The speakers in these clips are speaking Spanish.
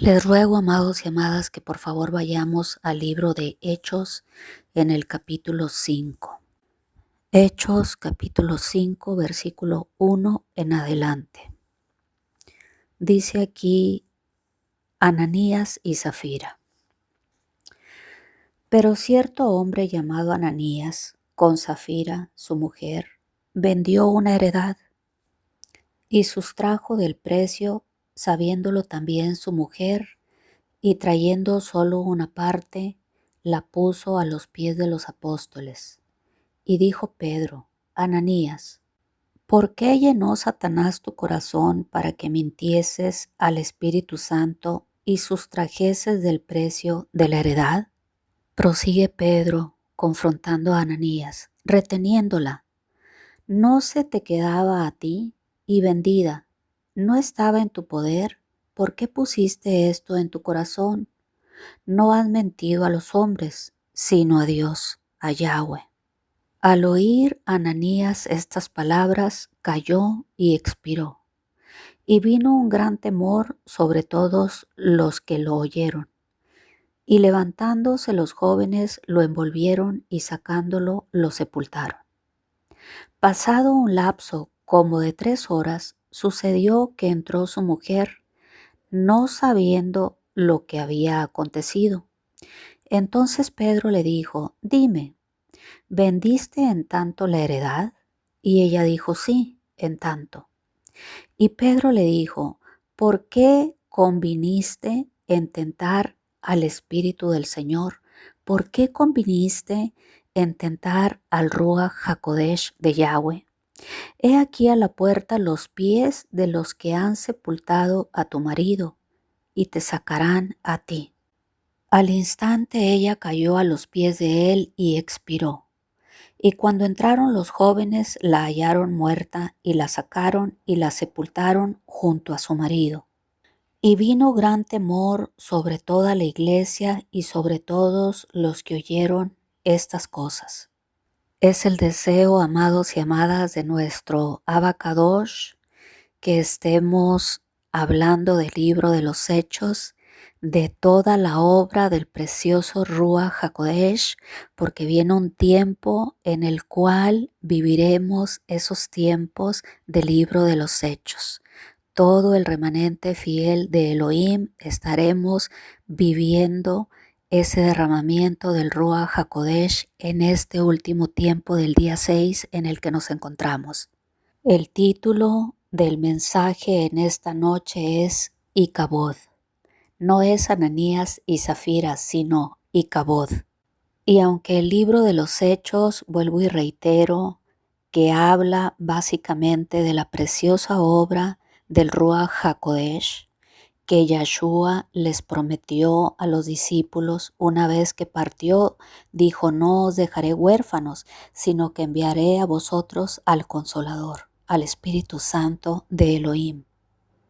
Les ruego, amados y amadas, que por favor vayamos al libro de Hechos en el capítulo 5. Hechos capítulo 5, versículo 1 en adelante. Dice aquí Ananías y Zafira. Pero cierto hombre llamado Ananías, con Zafira, su mujer, vendió una heredad y sustrajo del precio, sabiéndolo también su mujer, y trayendo solo una parte, la puso a los pies de los apóstoles. Y dijo Pedro: Ananías, ¿por qué llenó Satanás tu corazón para que mintieses al Espíritu Santo y sustrajeses del precio de la heredad? Prosigue Pedro, confrontando a Ananías, reteniéndola. ¿No se te quedaba a ti y vendida? ¿No estaba en tu poder? ¿Por qué pusiste esto en tu corazón? No has mentido a los hombres, sino a Dios, a Yahweh. Al oír Ananías estas palabras, cayó y expiró. Y vino un gran temor sobre todos los que lo oyeron. Y levantándose los jóvenes lo envolvieron y sacándolo lo sepultaron. Pasado un lapso como de 3 horas, sucedió que entró su mujer, no sabiendo lo que había acontecido. Entonces Pedro le dijo: Dime, ¿vendiste en tanto la heredad? Y ella dijo: Sí, en tanto. Y Pedro le dijo: ¿por qué conviniste en tentar al Espíritu del Señor? ¿Por qué conviniste en tentar al Ruach HaKodesh de Yahweh? He aquí a la puerta los pies de los que han sepultado a tu marido, y te sacarán a ti. Al instante ella cayó a los pies de él y expiró. Y cuando entraron los jóvenes, la hallaron muerta y la sacaron y la sepultaron junto a su marido. Y vino gran temor sobre toda la iglesia y sobre todos los que oyeron estas cosas. Es el deseo, amados y amadas, de nuestro Abba Kadosh, que estemos hablando del libro de los Hechos, de toda la obra del precioso Ruach HaKodesh, porque viene un tiempo en el cual viviremos esos tiempos del libro de los Hechos. Todo el remanente fiel de Elohim estaremos viviendo ese derramamiento del Ruach HaKodesh en este último tiempo del día 6 en el que nos encontramos. El título del mensaje en esta noche es Icabod. No es Ananías y Zafira, sino Icabod. Y aunque el libro de los Hechos, vuelvo y reitero, que habla básicamente de la preciosa obra del Ruach HaKodesh, que Yahshua les prometió a los discípulos una vez que partió, dijo: no os dejaré huérfanos, sino que enviaré a vosotros al Consolador, al Espíritu Santo de Elohim.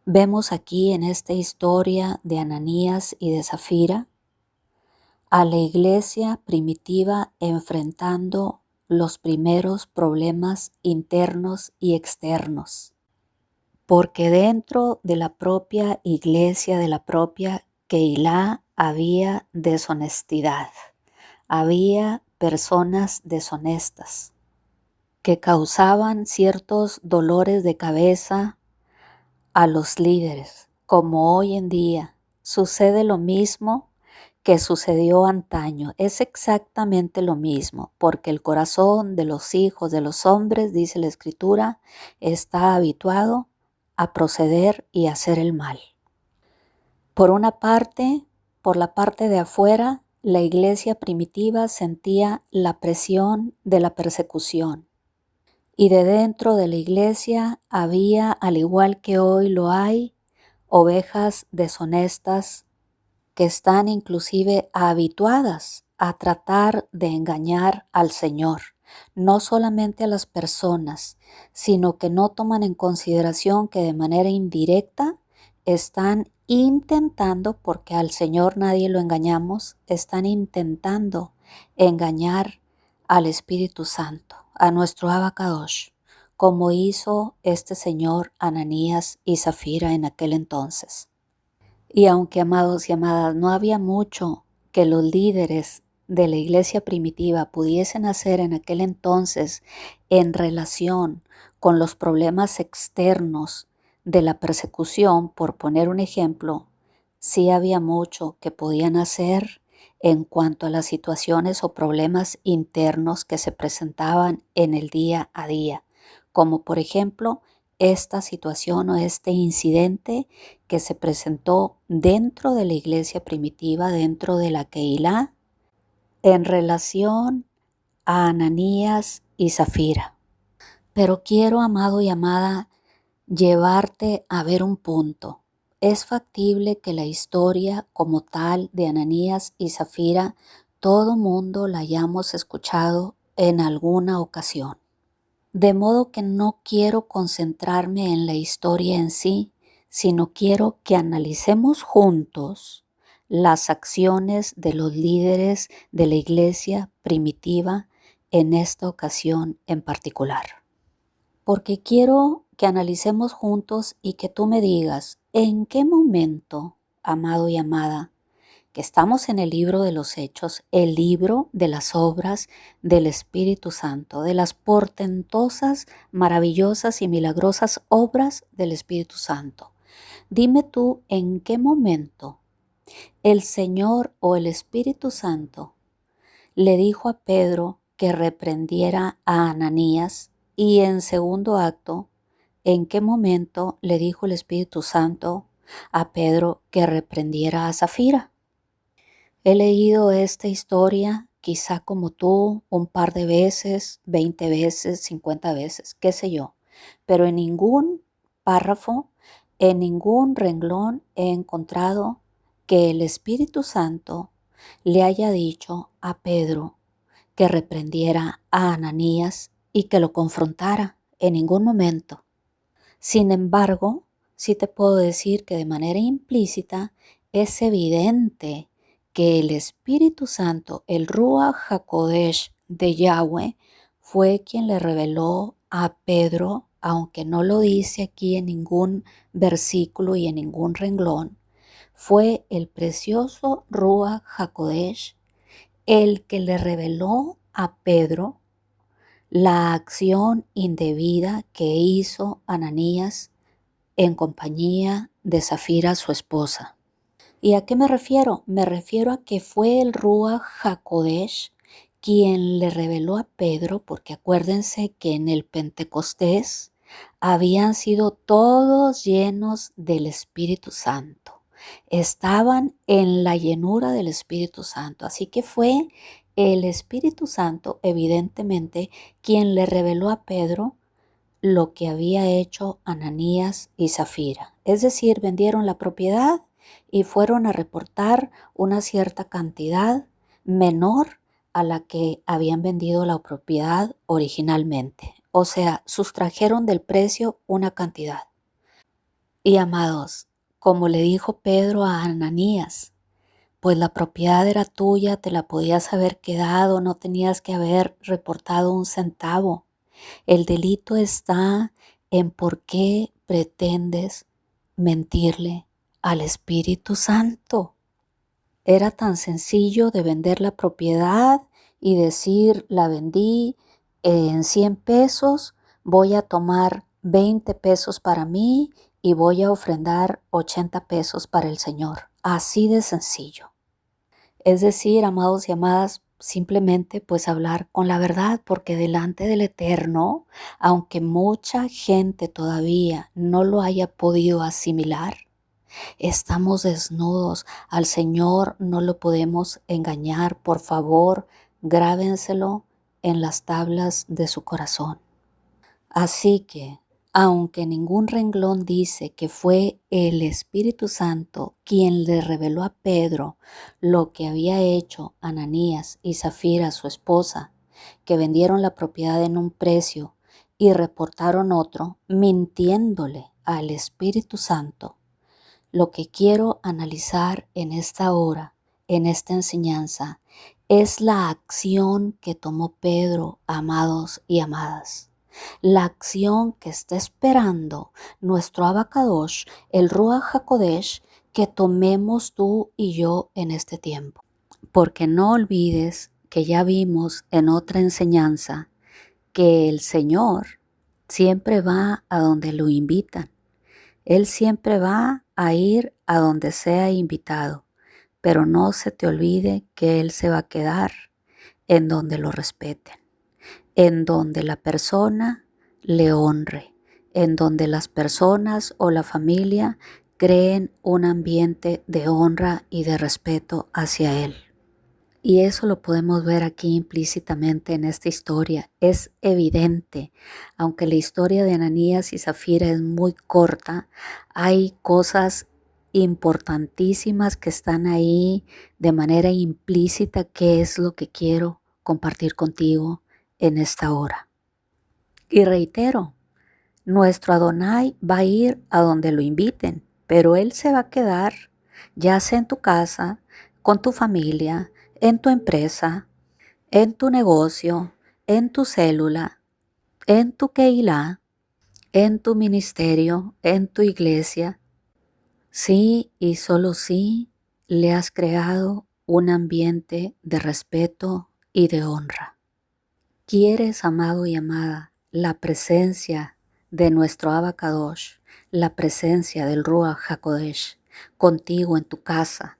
Vemos aquí en esta historia de Ananías y de Zafira a la iglesia primitiva enfrentando los primeros problemas internos y externos. Porque dentro de la propia iglesia, de la propia Keilah, había deshonestidad, había personas deshonestas que causaban ciertos dolores de cabeza a los líderes, como hoy en día sucede lo mismo que sucedió antaño. Es exactamente lo mismo, porque el corazón de los hijos de los hombres, dice la Escritura, está habituado a proceder y hacer el mal. Por una parte, por la parte de afuera, la iglesia primitiva sentía la presión de la persecución. Y de dentro de la iglesia había, al igual que hoy lo hay, ovejas deshonestas que están inclusive habituadas a tratar de engañar al Señor, no solamente a las personas, sino que no toman en consideración que de manera indirecta están intentando, porque al Señor nadie lo engañamos, están intentando engañar al Espíritu Santo, a nuestro Abba Kadosh, como hizo este señor Ananías y Zafira en aquel entonces. Y aunque, amados y amadas, no había mucho que los líderes de la iglesia primitiva pudiesen hacer en aquel entonces en relación con los problemas externos de la persecución, por poner un ejemplo, sí había mucho que podían hacer en cuanto a las situaciones o problemas internos que se presentaban en el día a día, como por ejemplo esta situación o este incidente que se presentó dentro de la iglesia primitiva, dentro de la Keilah, en relación a Ananías y Zafira. Pero quiero, amado y amada, llevarte a ver un punto. Es factible que la historia como tal de Ananías y Zafira, todo mundo la hayamos escuchado en alguna ocasión. De modo que no quiero concentrarme en la historia en sí, sino quiero que analicemos juntos las acciones de los líderes de la iglesia primitiva en esta ocasión en particular. Porque quiero que analicemos juntos y que tú me digas en qué momento, amado y amada, que estamos en el libro de los Hechos, el libro de las obras del Espíritu Santo, de las portentosas, maravillosas y milagrosas obras del Espíritu Santo. Dime tú en qué momento el Señor o el Espíritu Santo le dijo a Pedro que reprendiera a Ananías, y en segundo acto, en qué momento le dijo el Espíritu Santo a Pedro que reprendiera a Zafira. He leído esta historia quizá como tú un par de veces, 20 veces, 50 veces, qué sé yo, pero en ningún párrafo, en ningún renglón he encontrado que el Espíritu Santo le haya dicho a Pedro que reprendiera a Ananías y que lo confrontara en ningún momento. Sin embargo, sí te puedo decir que de manera implícita es evidente que el Espíritu Santo, el Ruach HaKodesh de Yahweh, fue quien le reveló a Pedro, aunque no lo dice aquí en ningún versículo y en ningún renglón, fue el precioso Ruach HaKodesh el que le reveló a Pedro la acción indebida que hizo Ananías en compañía de Zafira, su esposa. ¿Y a qué me refiero? Me refiero a que fue el Ruach HaKodesh quien le reveló a Pedro, porque acuérdense que en el Pentecostés habían sido todos llenos del Espíritu Santo. Estaban en la llenura del Espíritu Santo. Así que fue el Espíritu Santo, evidentemente, quien le reveló a Pedro lo que había hecho Ananías y Zafira. Es decir, vendieron la propiedad y fueron a reportar una cierta cantidad menor a la que habían vendido la propiedad originalmente. O sea, sustrajeron del precio una cantidad. Y amados, como le dijo Pedro a Ananías, pues la propiedad era tuya, te la podías haber quedado, no tenías que haber reportado un centavo. El delito está en por qué pretendes mentirle al Espíritu Santo. Era tan sencillo de vender la propiedad y decir, la vendí en 100 pesos, voy a tomar 20 pesos para mí y voy a ofrendar 80 pesos para el Señor. Así de sencillo. Es decir, amados y amadas, simplemente pues hablar con la verdad, porque delante del Eterno, aunque mucha gente todavía no lo haya podido asimilar, estamos desnudos. Al Señor no lo podemos engañar. Por favor, grábenselo en las tablas de su corazón. Así que, aunque ningún renglón dice que fue el Espíritu Santo quien le reveló a Pedro lo que había hecho Ananías y Zafira, su esposa, que vendieron la propiedad en un precio y reportaron otro, mintiéndole al Espíritu Santo, lo que quiero analizar en esta hora, en esta enseñanza, es la acción que tomó Pedro, amados y amadas. La acción que está esperando nuestro Abacadosh, el Ruach HaKodesh, que tomemos tú y yo en este tiempo. Porque no olvides que ya vimos en otra enseñanza que el Señor siempre va a donde lo invitan. Él siempre va a ir a donde sea invitado, pero no se te olvide que Él se va a quedar en donde lo respeten, en donde la persona le honre, en donde las personas o la familia creen un ambiente de honra y de respeto hacia Él. Y eso lo podemos ver aquí implícitamente en esta historia. Es evidente, aunque la historia de Ananías y Zafira es muy corta, hay cosas importantísimas que están ahí de manera implícita, que es lo que quiero compartir contigo en esta hora. Y reitero, nuestro Adonai va a ir a donde lo inviten, pero Él se va a quedar, ya sea en tu casa, con tu familia, en tu empresa, en tu negocio, en tu célula, en tu Keilah, en tu ministerio, en tu iglesia. Sí y solo sí le has creado un ambiente de respeto y de honra. ¿Quieres, amado y amada, la presencia de nuestro Abacadosh, la presencia del Ruach HaKodesh contigo en tu casa,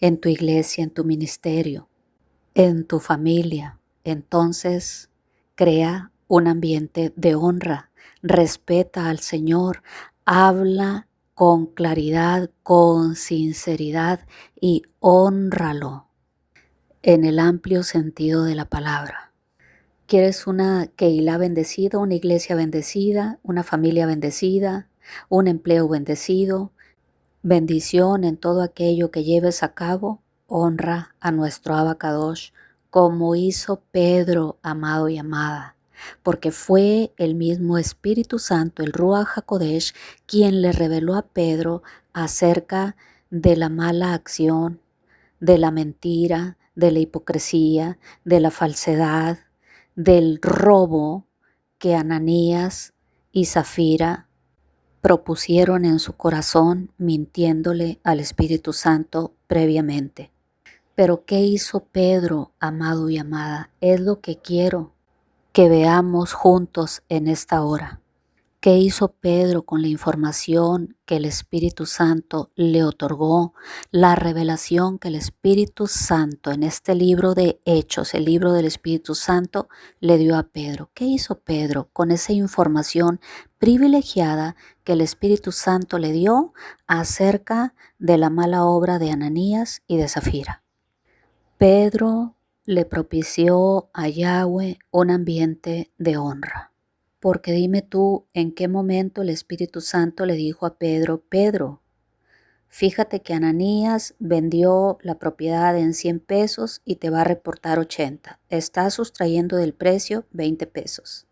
en tu iglesia, en tu ministerio, en tu familia? Entonces, crea un ambiente de honra, respeta al Señor, habla con claridad, con sinceridad y hónralo en el amplio sentido de la palabra. ¿Quieres una Keilah bendecida, una iglesia bendecida, una familia bendecida, un empleo bendecido, bendición en todo aquello que lleves a cabo? Honra a nuestro Abacadosh como hizo Pedro, amado y amada, porque fue el mismo Espíritu Santo, el Ruach HaKodesh, quien le reveló a Pedro acerca de la mala acción, de la mentira, de la hipocresía, de la falsedad, del robo que Ananías y Zafira propusieron en su corazón mintiéndole al Espíritu Santo previamente. Pero ¿qué hizo Pedro, amado y amada? Es lo que quiero que veamos juntos en esta hora. ¿Qué hizo Pedro con la información que el Espíritu Santo le otorgó? La revelación que el Espíritu Santo en este libro de Hechos, el libro del Espíritu Santo, le dio a Pedro. ¿Qué hizo Pedro con esa información privilegiada que el Espíritu Santo le dio acerca de la mala obra de Ananías y de Zafira? Pedro le propició a Yahweh un ambiente de honra. Porque dime tú, ¿en qué momento el Espíritu Santo le dijo a Pedro: Pedro, fíjate que Ananías vendió la propiedad en 100 pesos y te va a reportar 80? Está sustrayendo del precio 20 pesos.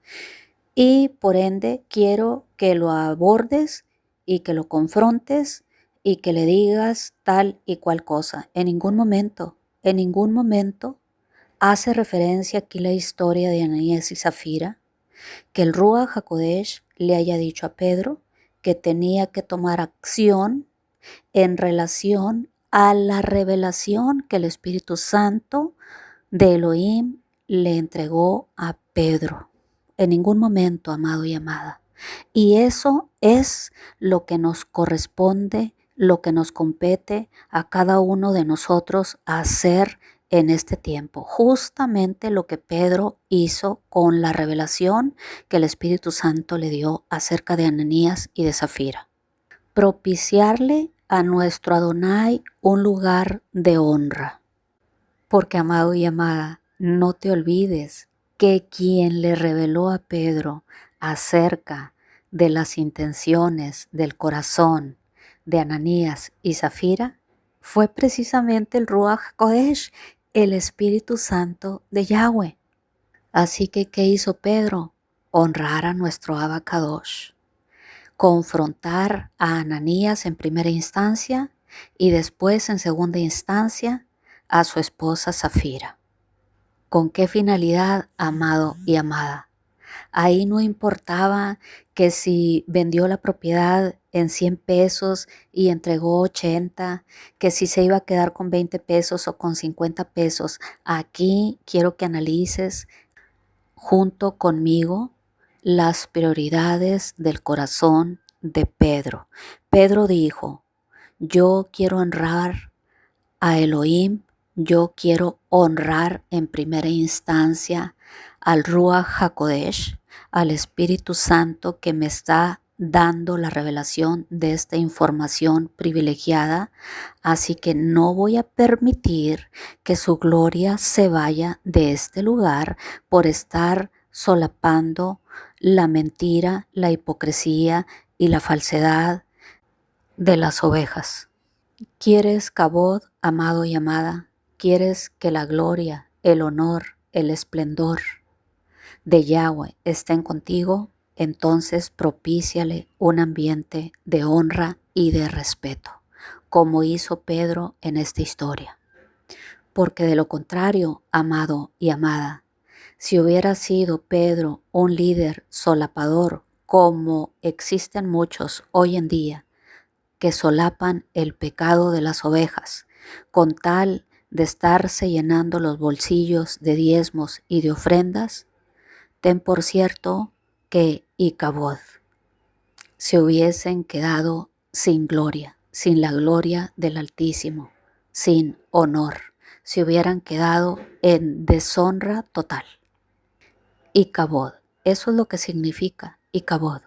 Y por ende quiero que lo abordes y que lo confrontes y que le digas tal y cual cosa. En ningún momento hace referencia aquí la historia de Ananías y Zafira, que el Ruach HaKodesh le haya dicho a Pedro que tenía que tomar acción en relación a la revelación que el Espíritu Santo de Elohim le entregó a Pedro. En ningún momento, amado y amada. Y eso es lo que nos corresponde, lo que nos compete a cada uno de nosotros hacer en este tiempo. Justamente lo que Pedro hizo con la revelación que el Espíritu Santo le dio acerca de Ananías y de Zafira. Propiciarle a nuestro Adonai un lugar de honra. Porque, amado y amada, no te olvides que quien le reveló a Pedro acerca de las intenciones del corazón de Ananías y Zafira fue precisamente el Ruach HaKodesh, el Espíritu Santo de Yahweh. Así que, ¿qué hizo Pedro? Honrar a nuestro Abacadosh, confrontar a Ananías en primera instancia y después en segunda instancia a su esposa Zafira. ¿Con qué finalidad, amado y amada? Ahí no importaba que si vendió la propiedad en 100 pesos y entregó 80, que si se iba a quedar con 20 pesos o con 50 pesos. Aquí quiero que analices junto conmigo las prioridades del corazón de Pedro. Pedro dijo, yo quiero honrar a Elohim, yo quiero honrar en primera instancia al Ruach HaKodesh, al Espíritu Santo que me está dando la revelación de esta información privilegiada, así que no voy a permitir que su gloria se vaya de este lugar por estar solapando la mentira, la hipocresía y la falsedad de las ovejas. ¿Quieres cabod, amado y amada? ¿Quieres que la gloria, el honor, el esplendor de Yahweh estén contigo? Entonces propíciale un ambiente de honra y de respeto, como hizo Pedro en esta historia. Porque de lo contrario, amado y amada, si hubiera sido Pedro un líder solapador, como existen muchos hoy en día, que solapan el pecado de las ovejas, con tal de estarse llenando los bolsillos de diezmos y de ofrendas, ten por cierto que Icabod se hubiesen quedado sin gloria, sin la gloria del Altísimo, sin honor, se hubieran quedado en deshonra total. Icabod, eso es lo que significa Icabod.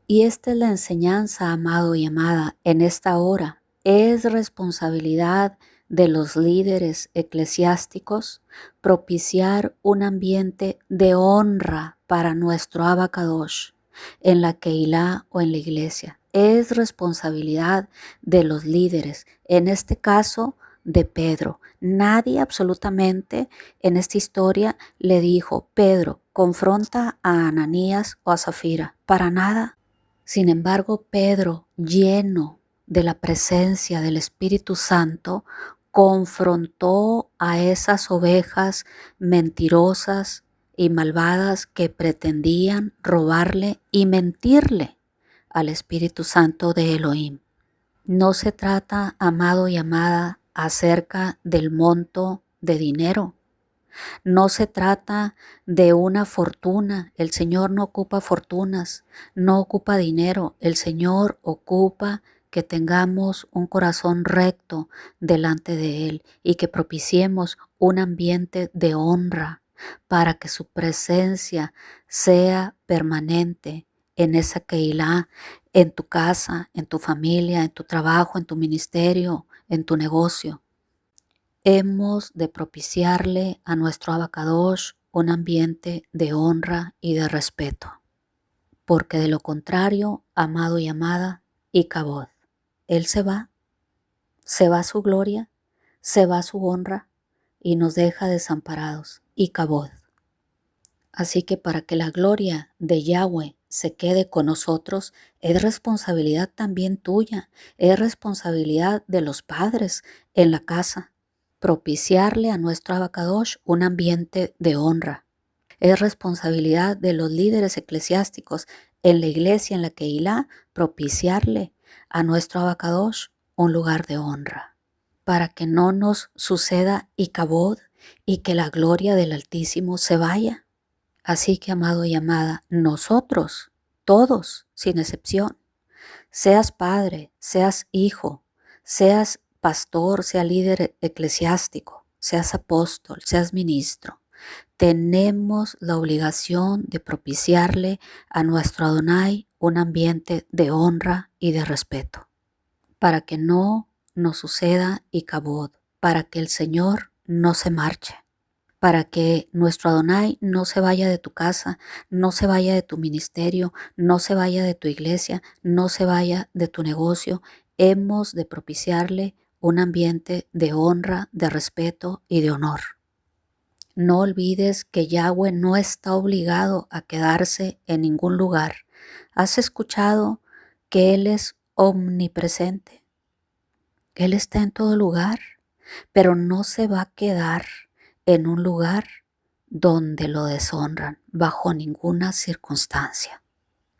Y esta es la enseñanza, amado y amada, en esta hora. Es responsabilidad de los líderes eclesiásticos propiciar un ambiente de honra para nuestro Abacadosh en la Keilah o en la iglesia. Es responsabilidad de los líderes, en este caso de Pedro. Nadie absolutamente en esta historia le dijo, Pedro, confronta a Ananías o a Zafira. Para nada. Sin embargo, Pedro, lleno de la presencia del Espíritu Santo, confrontó a esas ovejas mentirosas y malvadas que pretendían robarle y mentirle al Espíritu Santo de Elohim. No se trata, amado y amada, acerca del monto de dinero. No se trata de una fortuna. El Señor no ocupa fortunas, no ocupa dinero. El Señor ocupa que tengamos un corazón recto delante de Él y que propiciemos un ambiente de honra para que su presencia sea permanente en esa Keilah, en tu casa, en tu familia, en tu trabajo, en tu ministerio, en tu negocio. Hemos de propiciarle a nuestro Abacadosh un ambiente de honra y de respeto, porque de lo contrario, amado y amada, Icabod, Él se va su gloria, se va su honra y nos deja desamparados, Icabod. Así que para que la gloria de Yahweh se quede con nosotros, es responsabilidad también tuya, es responsabilidad de los padres en la casa, propiciarle a nuestro Abacadosh un ambiente de honra. Es responsabilidad de los líderes eclesiásticos en la iglesia, en la Keilah, propiciarle a nuestro Abacadosh un lugar de honra, para que no nos suceda Icabod y que la gloria del Altísimo se vaya. Así que, amado y amada, nosotros, todos, sin excepción, seas padre, seas hijo, seas pastor, seas líder eclesiástico, seas apóstol, seas ministro, tenemos la obligación de propiciarle a nuestro Adonai un ambiente de honra y de respeto, para que no nos suceda Icabod, para que el Señor no se marche, para que nuestro Adonai no se vaya de tu casa, no se vaya de tu ministerio, no se vaya de tu iglesia, no se vaya de tu negocio. Hemos de propiciarle un ambiente de honra, de respeto y de honor. No olvides que Yahweh no está obligado a quedarse en ningún lugar. ¿Has escuchado que Él es omnipresente? Él está en todo lugar, pero no se va a quedar en un lugar donde lo deshonran bajo ninguna circunstancia.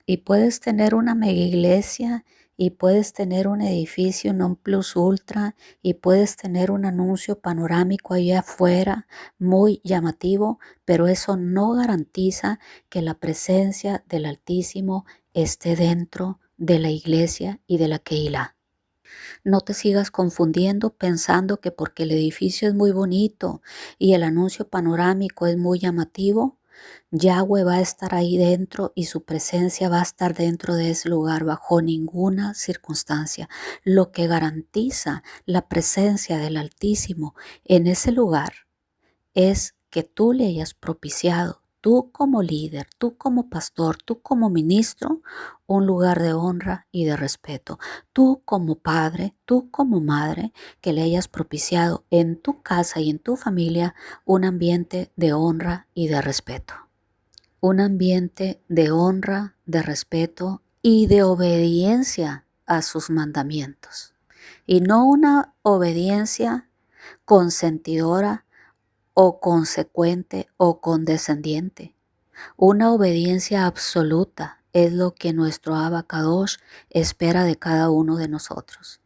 Y puedes tener una mega iglesia y puedes tener un edificio non plus ultra y puedes tener un anuncio panorámico allá afuera muy llamativo, pero eso no garantiza que la presencia del Altísimo esté dentro de la iglesia y de la Keilah. No te sigas confundiendo pensando que porque el edificio es muy bonito y el anuncio panorámico es muy llamativo, Yahweh va a estar ahí dentro y su presencia va a estar dentro de ese lugar bajo ninguna circunstancia. Lo que garantiza la presencia del Altísimo en ese lugar es que tú le hayas propiciado, tú como líder, tú como pastor, tú como ministro, un lugar de honra y de respeto. Tú como padre, tú como madre, que le hayas propiciado en tu casa y en tu familia un ambiente de honra y de respeto. Un ambiente de honra, de respeto y de obediencia a sus mandamientos. Y no una obediencia consentidora o consecuente o condescendiente. Una obediencia absoluta es lo que nuestro Abba Kadosh espera de cada uno de nosotros.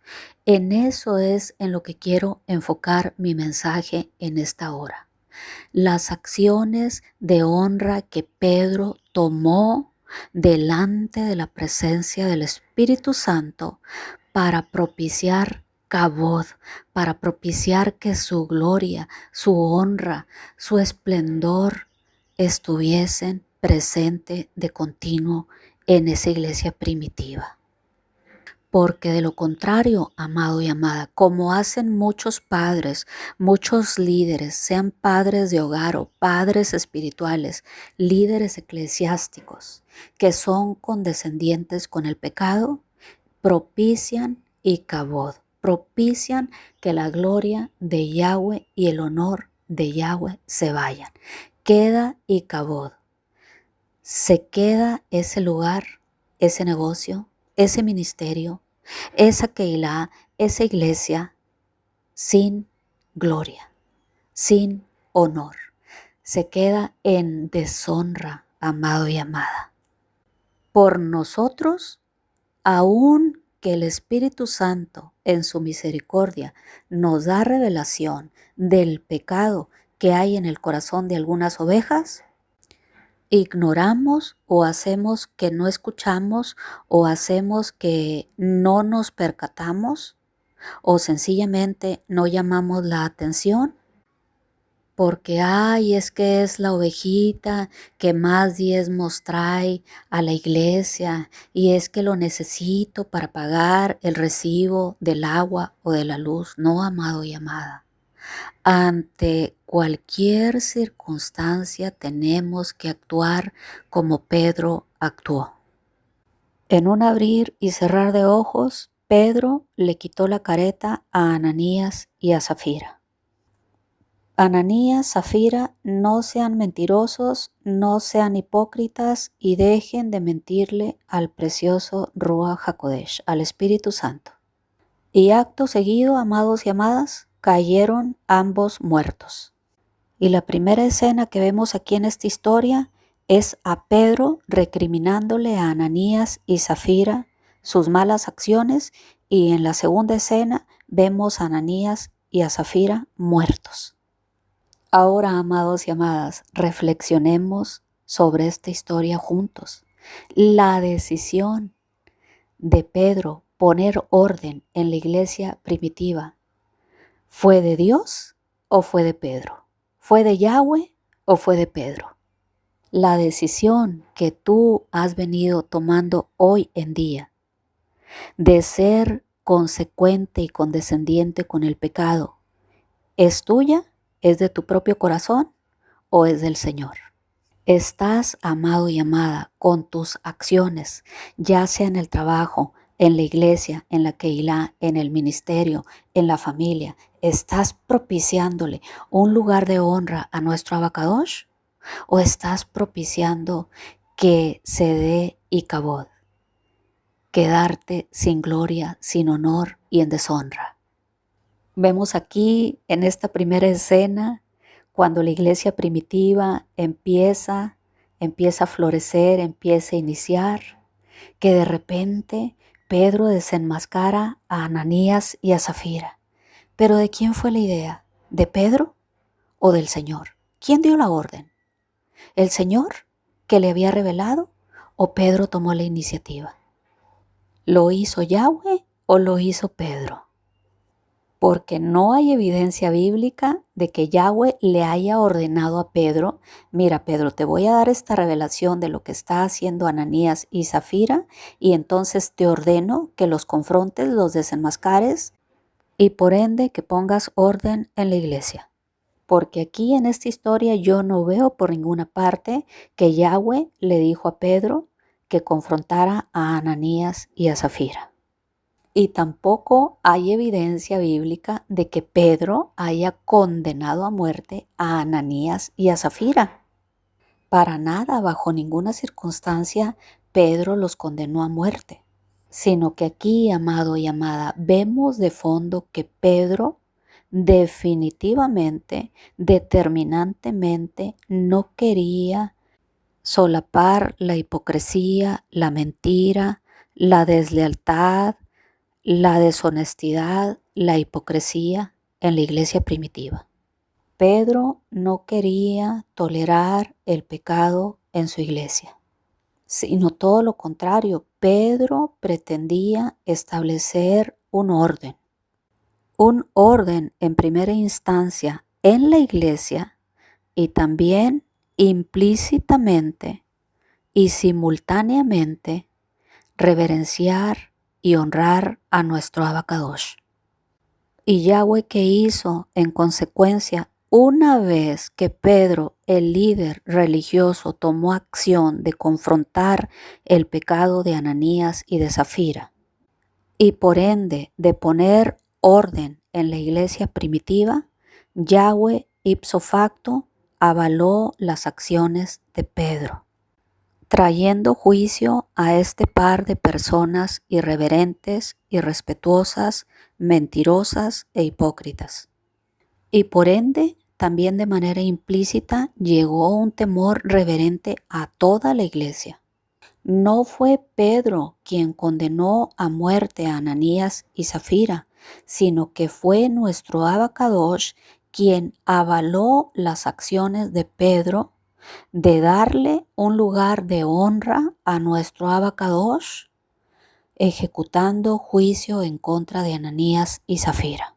En eso es en lo que quiero enfocar mi mensaje en esta hora. Las acciones de honra que Pedro tomó delante de la presencia del Espíritu Santo para propiciar Kabod, para propiciar que su gloria, su honra, su esplendor estuviesen presente de continuo en esa iglesia primitiva. Porque de lo contrario, amado y amada, como hacen muchos padres, muchos líderes, sean padres de hogar o padres espirituales, líderes eclesiásticos, que son condescendientes con el pecado, propician y Kabod, propician que la gloria de Yahweh y el honor de Yahweh se vayan. Queda y Kabod. Se queda ese lugar, ese negocio, ese ministerio, esa Keilah, esa iglesia sin gloria, sin honor. Se queda en deshonra, amado y amada. Por nosotros, aun que el Espíritu Santo en su misericordia nos da revelación del pecado que hay en el corazón de algunas ovejas, ignoramos o hacemos que no escuchamos o hacemos que no nos percatamos o sencillamente no llamamos la atención porque es que es la ovejita que más diezmos trae a la iglesia y es que lo necesito para pagar el recibo del agua o de la luz. No, amado y amada. Ante cualquier circunstancia tenemos que actuar como Pedro actuó. En un abrir y cerrar de ojos, Pedro le quitó la careta a Ananías y a Zafira. Ananías, Zafira, no sean mentirosos, no sean hipócritas y dejen de mentirle al precioso Ruach HaKodesh, al Espíritu Santo. Y acto seguido, amados y amadas, cayeron ambos muertos. Y la primera escena que vemos aquí en esta historia es a Pedro recriminándole a Ananías y Zafira sus malas acciones, y en la segunda escena vemos a Ananías y a Zafira muertos. Ahora, amados y amadas, reflexionemos sobre esta historia juntos. La decisión de Pedro poner orden en la iglesia primitiva, ¿fue de Dios o fue de Pedro? ¿Fue de Yahweh o fue de Pedro? La decisión que tú has venido tomando hoy en día de ser consecuente y condescendiente con el pecado, ¿es tuya? ¿Es de tu propio corazón o es del Señor? Estás, amado y amada, con tus acciones, ya sea en el trabajo, en la iglesia, en la Keilah, en el ministerio, en la familia, ¿estás propiciándole un lugar de honra a nuestro Abba Kadosh? ¿O estás propiciando que se dé Ikabod, quedarte sin gloria, sin honor y en deshonra? Vemos aquí en esta primera escena cuando la iglesia primitiva empieza a florecer, empieza a iniciar. que de repente Pedro desenmascara a Ananías y a Zafira. Pero ¿de quién fue la idea? ¿De Pedro o del Señor? ¿Quién dio la orden? ¿El Señor que le había revelado o Pedro tomó la iniciativa? ¿Lo hizo Yahweh o lo hizo Pedro? Porque no hay evidencia bíblica de que Yahweh le haya ordenado a Pedro: mira, Pedro, te voy a dar esta revelación de lo que está haciendo Ananías y Zafira, y entonces te ordeno que los confrontes, los desenmascares, y por ende que pongas orden en la iglesia. Porque aquí en esta historia yo no veo por ninguna parte que Yahweh le dijo a Pedro que confrontara a Ananías y a Zafira. Y tampoco hay evidencia bíblica de que Pedro haya condenado a muerte a Ananías y a Zafira. Para nada, bajo ninguna circunstancia, Pedro los condenó a muerte. Sino que aquí, amado y amada, vemos de fondo que Pedro definitivamente, determinantemente, no quería solapar la hipocresía, la mentira, la deslealtad, la deshonestidad, la hipocresía en la iglesia primitiva. Pedro no quería tolerar el pecado en su iglesia, sino todo lo contrario. Pedro pretendía establecer un orden en primera instancia en la iglesia y también implícitamente y simultáneamente reverenciar y honrar a nuestro Abacadosh. Y Yahweh, ¿qué hizo en consecuencia? Una vez que Pedro, el líder religioso, tomó acción de confrontar el pecado de Ananías y de Zafira, y por ende de poner orden en la iglesia primitiva, Yahweh ipso facto avaló las acciones de Pedro, trayendo juicio a este par de personas irreverentes, irrespetuosas, mentirosas e hipócritas. Y por ende, también de manera implícita, llegó un temor reverente a toda la iglesia. No fue Pedro quien condenó a muerte a Ananías y Zafira, sino que fue nuestro Abacadosh quien avaló las acciones de Pedro de darle un lugar de honra a nuestro Abacadosh, ejecutando juicio en contra de Ananías y Zafira.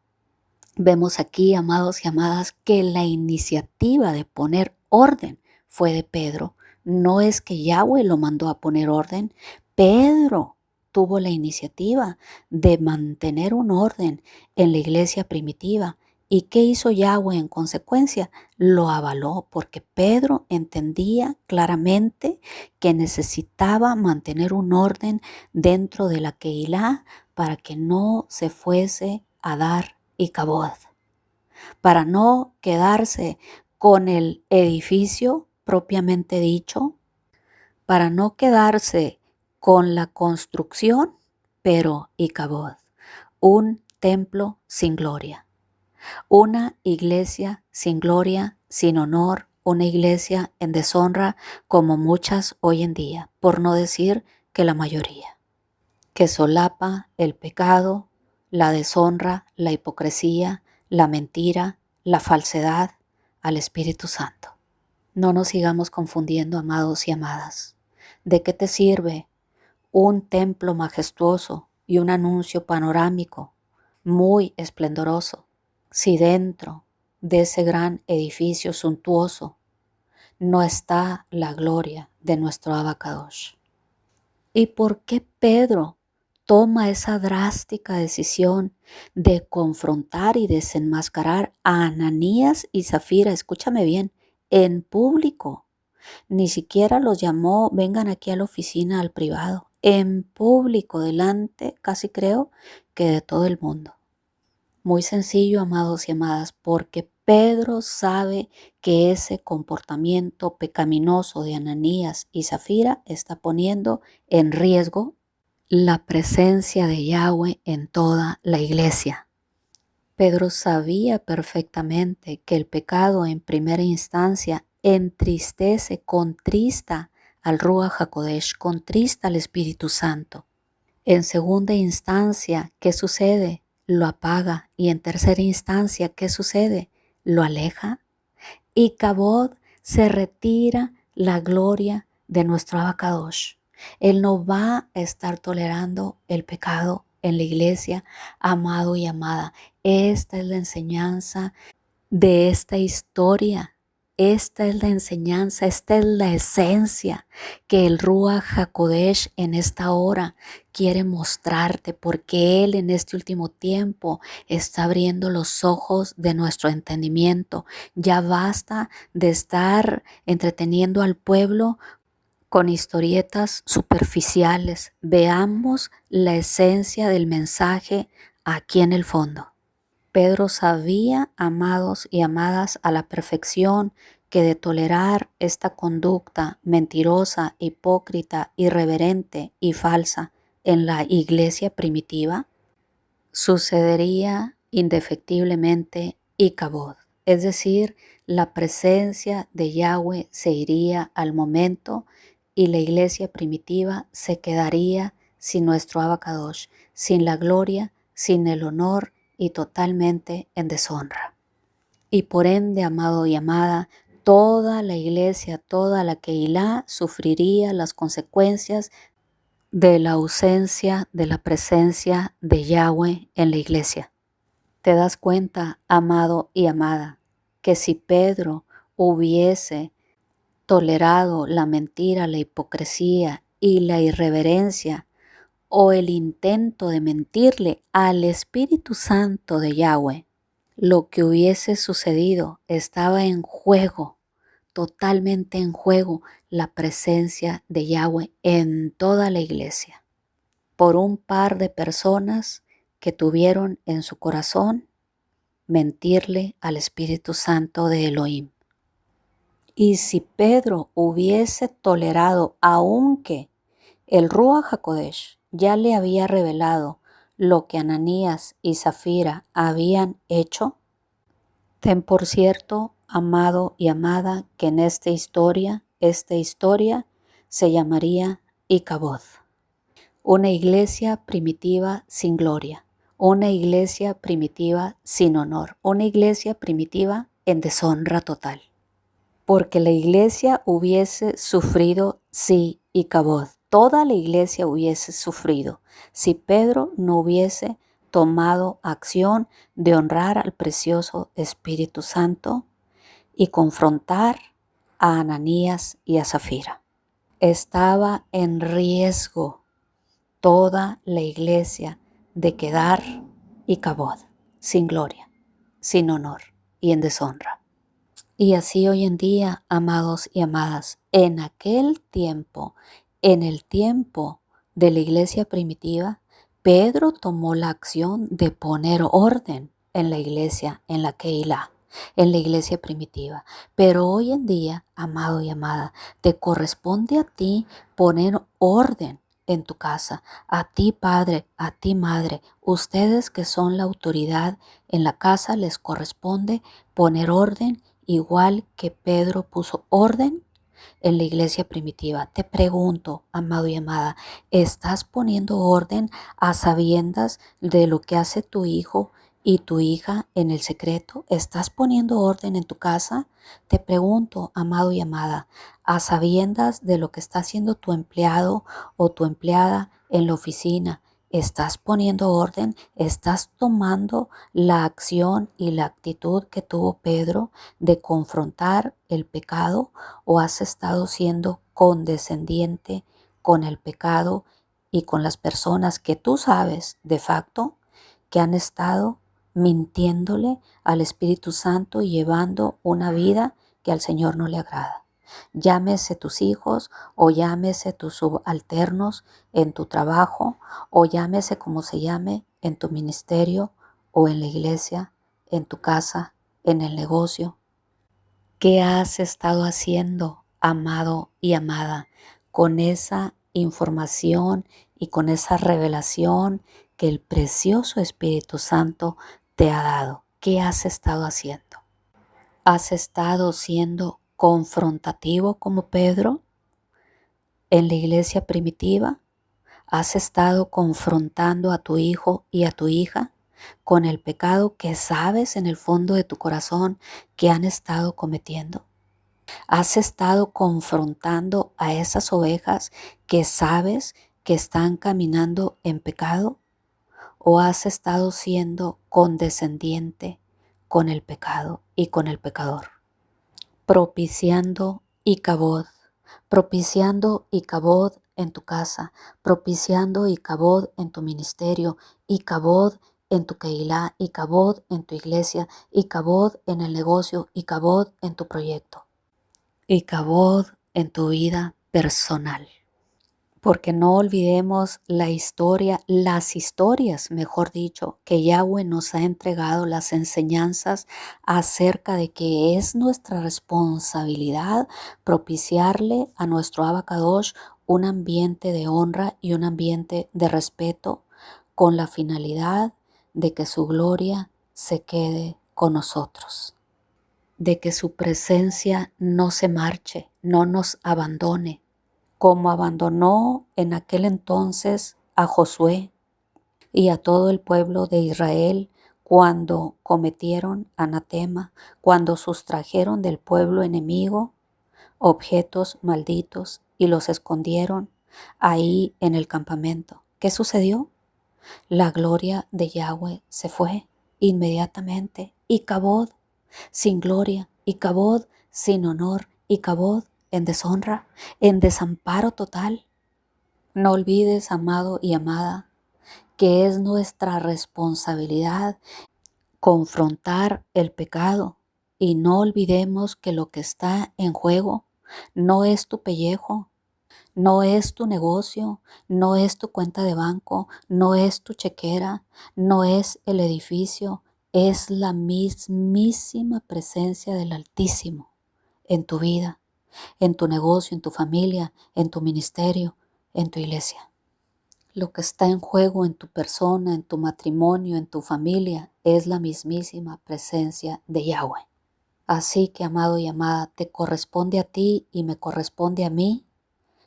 Vemos aquí, amados y amadas, que la iniciativa de poner orden fue de Pedro. No es que Yahweh lo mandó a poner orden. Pedro tuvo la iniciativa de mantener un orden en la iglesia primitiva. ¿Y qué hizo Yahweh en consecuencia? Lo avaló, porque Pedro entendía claramente que necesitaba mantener un orden dentro de la Keilah para que no se fuese a dar y Cabod, para no quedarse con el edificio propiamente dicho, para no quedarse con la construcción, pero Icabod, un templo sin gloria, una iglesia sin gloria, sin honor, una iglesia en deshonra como muchas hoy en día, por no decir que la mayoría, que solapa el pecado, la deshonra, la hipocresía, la mentira, la falsedad al Espíritu Santo. No nos sigamos confundiendo, amados y amadas. ¿De qué te sirve un templo majestuoso y un anuncio panorámico muy esplendoroso si dentro de ese gran edificio suntuoso no está la gloria de nuestro Abacadosh? ¿Y por qué Pedro toma esa drástica decisión de confrontar y desenmascarar a Ananías y Zafira? Escúchame bien, en público. Ni siquiera los llamó: vengan aquí a la oficina, al privado. En público, delante, casi creo que de todo el mundo. Muy sencillo, amados y amadas, porque Pedro sabe que ese comportamiento pecaminoso de Ananías y Zafira está poniendo en riesgo la presencia de Yahweh en toda la iglesia. Pedro sabía perfectamente que el pecado en primera instancia entristece, contrista al Ruach HaKodesh, contrista al Espíritu Santo. En segunda instancia, ¿qué sucede? Lo apaga. Y en tercera instancia, ¿qué sucede? Lo aleja. Y Kabod se retira la gloria de nuestro Abacadosh. Él no va a estar tolerando el pecado en la iglesia, amado y amada. Esta es la enseñanza de esta historia. Esta es la enseñanza, esta es la esencia que el Ruach HaKodesh en esta hora quiere mostrarte, porque Él en este último tiempo está abriendo los ojos de nuestro entendimiento. Ya basta de estar entreteniendo al pueblo con historietas superficiales. Veamos la esencia del mensaje aquí en el fondo. Pedro sabía, amados y amadas, a la perfección que de tolerar esta conducta mentirosa, hipócrita, irreverente y falsa en la iglesia primitiva, sucedería indefectiblemente Icabod, es decir, la presencia de Yahweh se iría al momento y la iglesia primitiva se quedaría sin nuestro Abacadosh, sin la gloria, sin el honor y totalmente en deshonra. Y por ende, amado y amada, toda la iglesia, toda la Keilah sufriría las consecuencias de la ausencia de la presencia de Yahweh en la iglesia. ¿Te das cuenta, amado y amada, que si Pedro hubiese tolerado la mentira, la hipocresía y la irreverencia o el intento de mentirle al Espíritu Santo de Yahweh, lo que hubiese sucedido estaba en juego, totalmente en juego, la presencia de Yahweh en toda la iglesia, por un par de personas que tuvieron en su corazón mentirle al Espíritu Santo de Elohim. Y si Pedro hubiese tolerado, aunque el Ruach HaKodesh ya le había revelado lo que Ananías y Zafira habían hecho, ten por cierto, amado y amada, que en esta historia se llamaría Icabod, una iglesia primitiva sin gloria, una iglesia primitiva sin honor, una iglesia primitiva en deshonra total. Porque la iglesia hubiese sufrido si Icabod, toda la iglesia hubiese sufrido si Pedro no hubiese tomado acción de honrar al precioso Espíritu Santo y confrontar a Ananías y a Zafira. Estaba en riesgo toda la iglesia de quedar Icabod, sin gloria, sin honor y en deshonra. Y así hoy en día, amados y amadas, en aquel tiempo, en el tiempo de la iglesia primitiva, Pedro tomó la acción de poner orden en la iglesia, en la Keilah, en la iglesia primitiva. Pero hoy en día, amado y amada, te corresponde a ti poner orden en tu casa, a ti padre, a ti madre, ustedes que son la autoridad en la casa les corresponde poner orden igual que Pedro puso orden en la iglesia primitiva. Te pregunto, amado y amada, ¿estás poniendo orden a sabiendas de lo que hace tu hijo y tu hija en el secreto? ¿Estás poniendo orden en tu casa? Te pregunto, amado y amada, a sabiendas de lo que está haciendo tu empleado o tu empleada en la oficina, ¿estás poniendo orden? ¿Estás tomando la acción y la actitud que tuvo Pedro de confrontar el pecado o has estado siendo condescendiente con el pecado y con las personas que tú sabes de facto que han estado mintiéndole al Espíritu Santo y llevando una vida que al Señor no le agrada? Llámese tus hijos o llámese tus subalternos en tu trabajo o llámese como se llame en tu ministerio o en la iglesia, en tu casa, en el negocio. ¿Qué has estado haciendo, amado y amada, con esa información y con esa revelación que el precioso Espíritu Santo te ha dado? ¿Qué has estado haciendo? ¿Has estado siendo confrontativo como Pedro? En la iglesia primitiva, ¿has estado confrontando a tu hijo y a tu hija con el pecado que sabes en el fondo de tu corazón que han estado cometiendo? ¿Has estado confrontando a esas ovejas que sabes que están caminando en pecado? ¿O has estado siendo condescendiente con el pecado y con el pecador? Propiciando Icabod, propiciando Icabod en tu casa, propiciando Icabod en tu ministerio, Icabod en tu Keilah, Icabod en tu iglesia, Icabod en el negocio, Icabod en tu proyecto, Icabod en tu vida personal. Porque no olvidemos la historia, las historias, mejor dicho, que Yahweh nos ha entregado, las enseñanzas acerca de que es nuestra responsabilidad propiciarle a nuestro Abacadosh un ambiente de honra y un ambiente de respeto con la finalidad de que su gloria se quede con nosotros, de que su presencia no se marche, no nos abandone, como abandonó en aquel entonces a Josué y a todo el pueblo de Israel cuando cometieron anatema, cuando sustrajeron del pueblo enemigo objetos malditos y los escondieron ahí en el campamento. ¿Qué sucedió? La gloria de Yahweh se fue inmediatamente. Icabod sin gloria, Icabod sin honor, Icabod en deshonra, en desamparo total. No olvides, amado y amada, que es nuestra responsabilidad confrontar el pecado, y no olvidemos que lo que está en juego no es tu pellejo, no es tu negocio, no es tu cuenta de banco, no es tu chequera, no es el edificio, es la mismísima presencia del Altísimo en tu vida, en tu negocio, en tu familia, en tu ministerio, en tu iglesia. Lo que está en juego en tu persona, en tu matrimonio, en tu familia, es la mismísima presencia de Yahweh. Así que, amado y amada, te corresponde a ti y me corresponde a mí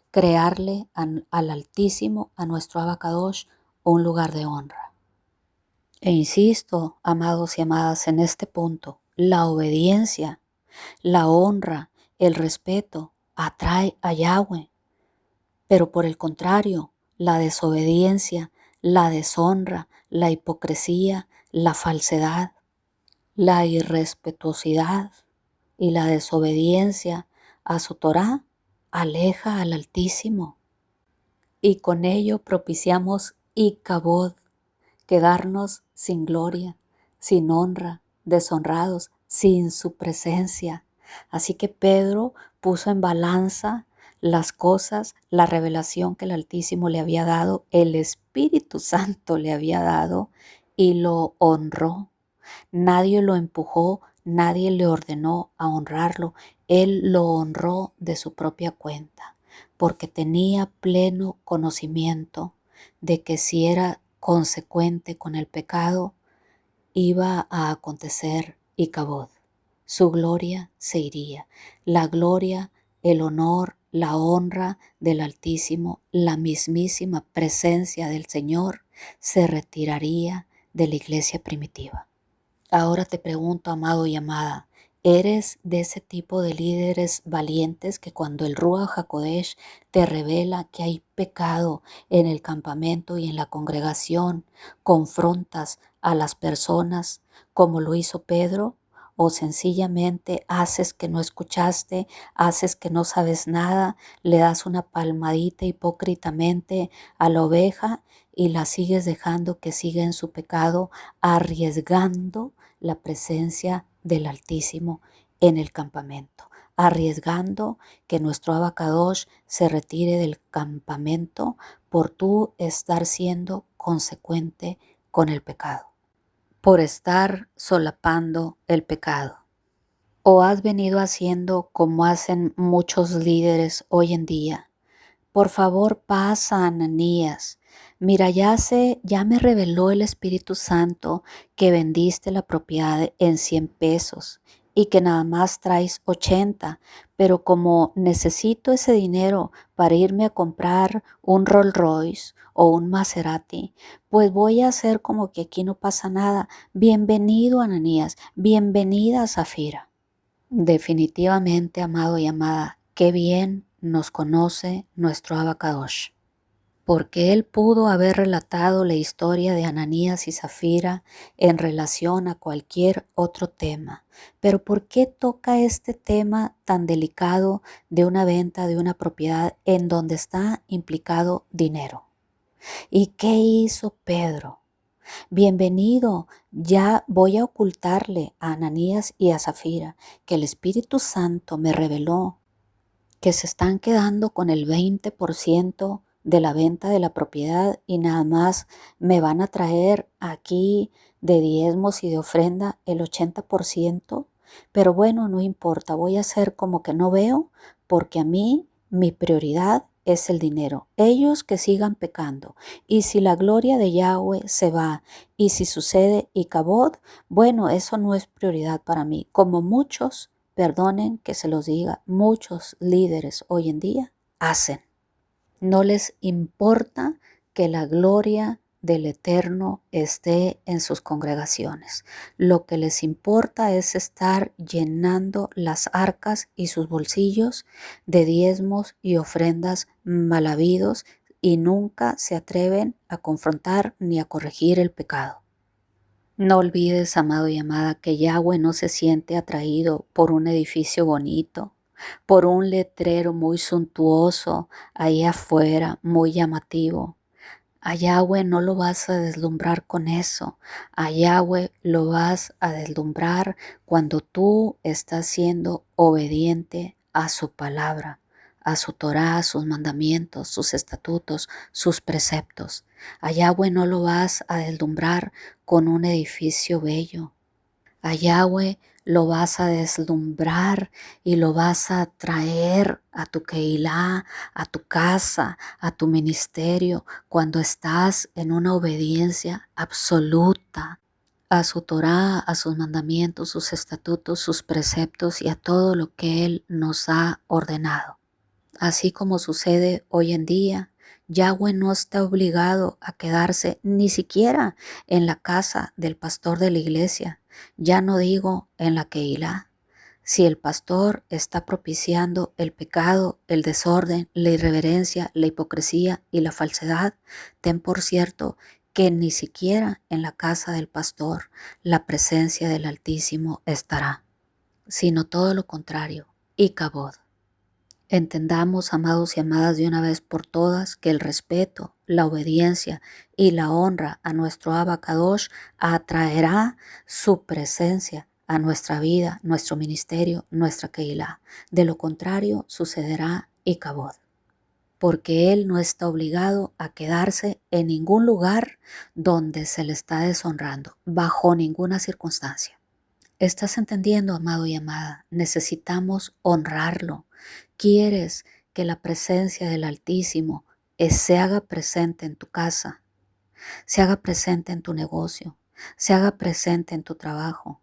crearle al Altísimo, a nuestro Abacadosh, un lugar de honra. E insisto, amados y amadas, en este punto, la obediencia, la honra, el respeto atrae a Yahweh, pero por el contrario, la desobediencia, la deshonra, la hipocresía, la falsedad, la irrespetuosidad y la desobediencia a su Torá aleja al Altísimo, y con ello propiciamos Icabod, quedarnos sin gloria, sin honra, deshonrados, sin su presencia. Así que Pedro puso en balanza las cosas, la revelación que el Altísimo le había dado, el Espíritu Santo le había dado, y lo honró. Nadie lo empujó, nadie le ordenó a honrarlo. Él lo honró de su propia cuenta, porque tenía pleno conocimiento de que si era consecuente con el pecado, iba a acontecer Icabod. Su gloria se iría. La gloria, el honor, la honra del Altísimo, la mismísima presencia del Señor se retiraría de la iglesia primitiva. Ahora te pregunto, amado y amada, ¿eres de ese tipo de líderes valientes que cuando el Ruach HaKodesh te revela que hay pecado en el campamento y en la congregación, confrontas a las personas como lo hizo Pedro? ¿O sencillamente haces que no escuchaste, haces que no sabes nada, le das una palmadita hipócritamente a la oveja y la sigues dejando que siga en su pecado, arriesgando la presencia del Altísimo en el campamento, arriesgando que nuestro Abacadosh se retire del campamento por tú estar siendo consecuente con el pecado, por estar solapando el pecado? ¿O has venido haciendo como hacen muchos líderes hoy en día? Por favor, pasa, Ananías. Mira, ya me reveló el Espíritu Santo que vendiste la propiedad en 100 pesos y que nada más traes 80, pero como necesito ese dinero para irme a comprar un Rolls Royce o un Maserati, pues voy a hacer como que aquí no pasa nada. Bienvenido, Ananías, bienvenida, Zafira. Definitivamente, amado y amada, qué bien nos conoce nuestro Abacadosh, porque él pudo haber relatado la historia de Ananías y Zafira en relación a cualquier otro tema. Pero ¿por qué toca este tema tan delicado de una venta de una propiedad en donde está implicado dinero? ¿Y qué hizo Pedro? Bienvenido, ya voy a ocultarle a Ananías y a Zafira que el Espíritu Santo me reveló que se están quedando con el 20% de la venta de la propiedad y nada más me van a traer aquí de diezmos y de ofrenda el 80%. Pero bueno, no importa, voy a hacer como que no veo, porque a mí mi prioridad es el dinero. Ellos que sigan pecando. Y si la gloria de Yahweh se va y si sucede Icabod, bueno, eso no es prioridad para mí. Como muchos, perdonen que se los diga, muchos líderes hoy en día hacen. No les importa que la gloria del Eterno esté en sus congregaciones. Lo que les importa es estar llenando las arcas y sus bolsillos de diezmos y ofrendas mal habidos y nunca se atreven a confrontar ni a corregir el pecado. No olvides, amado y amada, que Yahweh no se siente atraído por un edificio bonito, por un letrero muy suntuoso ahí afuera, muy llamativo. A Yahweh no lo vas a deslumbrar con eso. A Yahweh lo vas a deslumbrar cuando tú estás siendo obediente a su palabra, a su Torá, a sus mandamientos, sus estatutos, sus preceptos. A Yahweh no lo vas a deslumbrar con un edificio bello. A Yahweh lo vas a deslumbrar y lo vas a traer a tu Keilah, a tu casa, a tu ministerio, cuando estás en una obediencia absoluta a su Torá, a sus mandamientos, sus estatutos, sus preceptos y a todo lo que Él nos ha ordenado. Así como sucede hoy en día, Yahweh no está obligado a quedarse ni siquiera en la casa del pastor de la iglesia, ya no digo en la Keilah. Si el pastor está propiciando el pecado, el desorden, la irreverencia, la hipocresía y la falsedad, ten por cierto que ni siquiera en la casa del pastor la presencia del Altísimo estará, sino todo lo contrario, Icabod. Entendamos, amados y amadas, de una vez por todas, que el respeto, la obediencia y la honra a nuestro Abacadosh atraerá su presencia a nuestra vida, nuestro ministerio, nuestra Keilah. De lo contrario, sucederá Icabod, porque Él no está obligado a quedarse en ningún lugar donde se le está deshonrando, bajo ninguna circunstancia. ¿Estás entendiendo, amado y amada? Necesitamos honrarlo. ¿Quieres que la presencia del Altísimo se haga presente en tu casa, se haga presente en tu negocio, se haga presente en tu trabajo,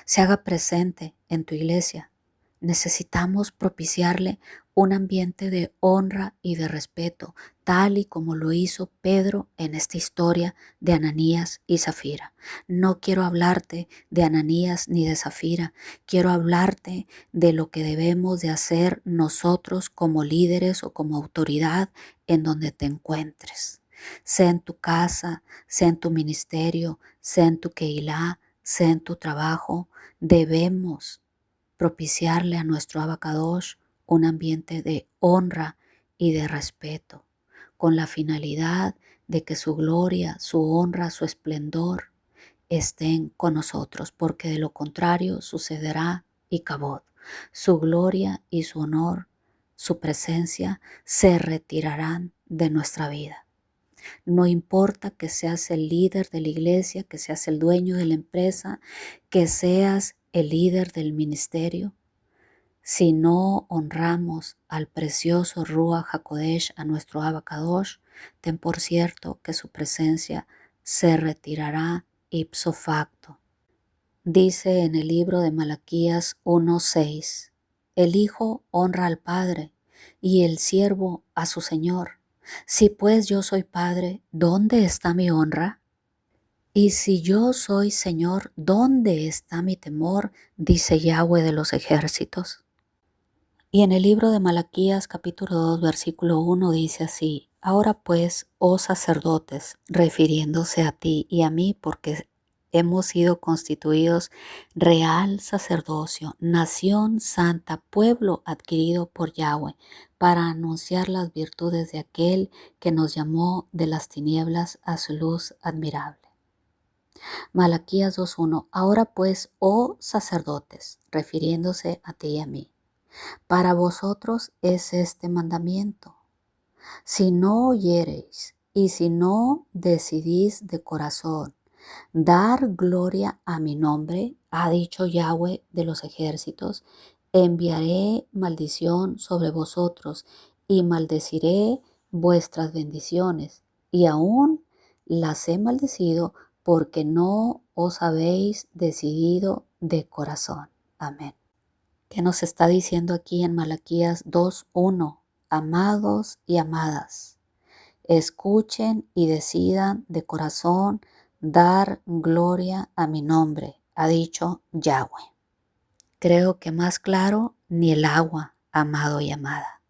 se haga presente en tu iglesia? Necesitamos propiciarle un ambiente de honra y de respeto, tal y como lo hizo Pedro en esta historia de Ananías y Zafira. No quiero hablarte de Ananías ni de Zafira, quiero hablarte de lo que debemos de hacer nosotros como líderes o como autoridad en donde te encuentres. Sea en tu casa, sea en tu ministerio, sea en tu Keilah, sea en tu trabajo, debemos propiciarle a nuestro Abacadosh un ambiente de honra y de respeto, con la finalidad de que su gloria, su honra, su esplendor estén con nosotros, porque de lo contrario sucederá Icabod. Su gloria y su honor, su presencia se retirarán de nuestra vida. No importa que seas el líder de la iglesia, que seas el dueño de la empresa, que seas el líder del ministerio. Si no honramos al precioso Ruach HaKodesh, a nuestro Abacadosh, ten por cierto que su presencia se retirará ipso facto. Dice en el libro de Malaquías 1:6, el Hijo honra al Padre y el siervo a su Señor. Si pues yo soy Padre, ¿dónde está mi honra? Y si yo soy Señor, ¿dónde está mi temor? Dice Yahweh de los ejércitos. Y en el libro de Malaquías capítulo 2 versículo 1 dice así, ahora pues, oh sacerdotes, refiriéndose a ti y a mí, porque hemos sido constituidos real sacerdocio, nación santa, pueblo adquirido por Yahweh, para anunciar las virtudes de aquel que nos llamó de las tinieblas a su luz admirable. Malaquías 2:1, ahora pues, oh sacerdotes, refiriéndose a ti y a mí. Para vosotros es este mandamiento. Si no oyereis y si no decidís de corazón dar gloria a mi nombre, ha dicho Yahweh de los ejércitos, enviaré maldición sobre vosotros y maldeciré vuestras bendiciones, y aún las he maldecido porque no os habéis decidido de corazón. Amén. ¿Qué nos está diciendo aquí en Malaquías 2:1? Amados y amadas, escuchen y decidan de corazón dar gloria a mi nombre, ha dicho Yahweh. Creo que más claro ni el agua, amado y amada.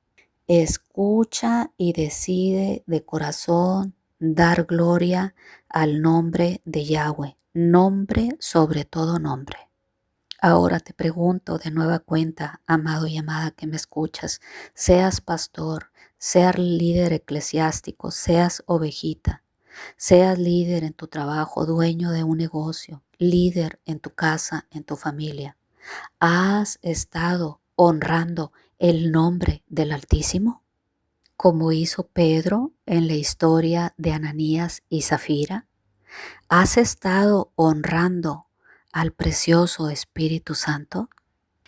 Escucha y decide de corazón dar gloria al nombre de Yahweh, nombre sobre todo nombre. Ahora te pregunto de nueva cuenta, amado y amada que me escuchas, seas pastor, seas líder eclesiástico, seas ovejita, seas líder en tu trabajo, dueño de un negocio, líder en tu casa, en tu familia, ¿has estado honrando el nombre del Altísimo? Como hizo Pedro en la historia de Ananías y Zafira. ¿Has estado honrando al precioso Espíritu Santo